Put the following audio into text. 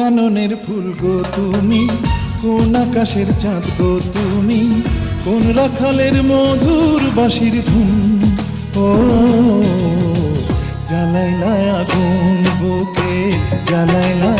কাননের ফুল গো তুমি, কোন আকাশের চাঁদ গো তুমি, কোন রাখালের মধুর বাঁশির ধুন। ও জ্বালাইলা আগুন বুকে, জ্বালাইলা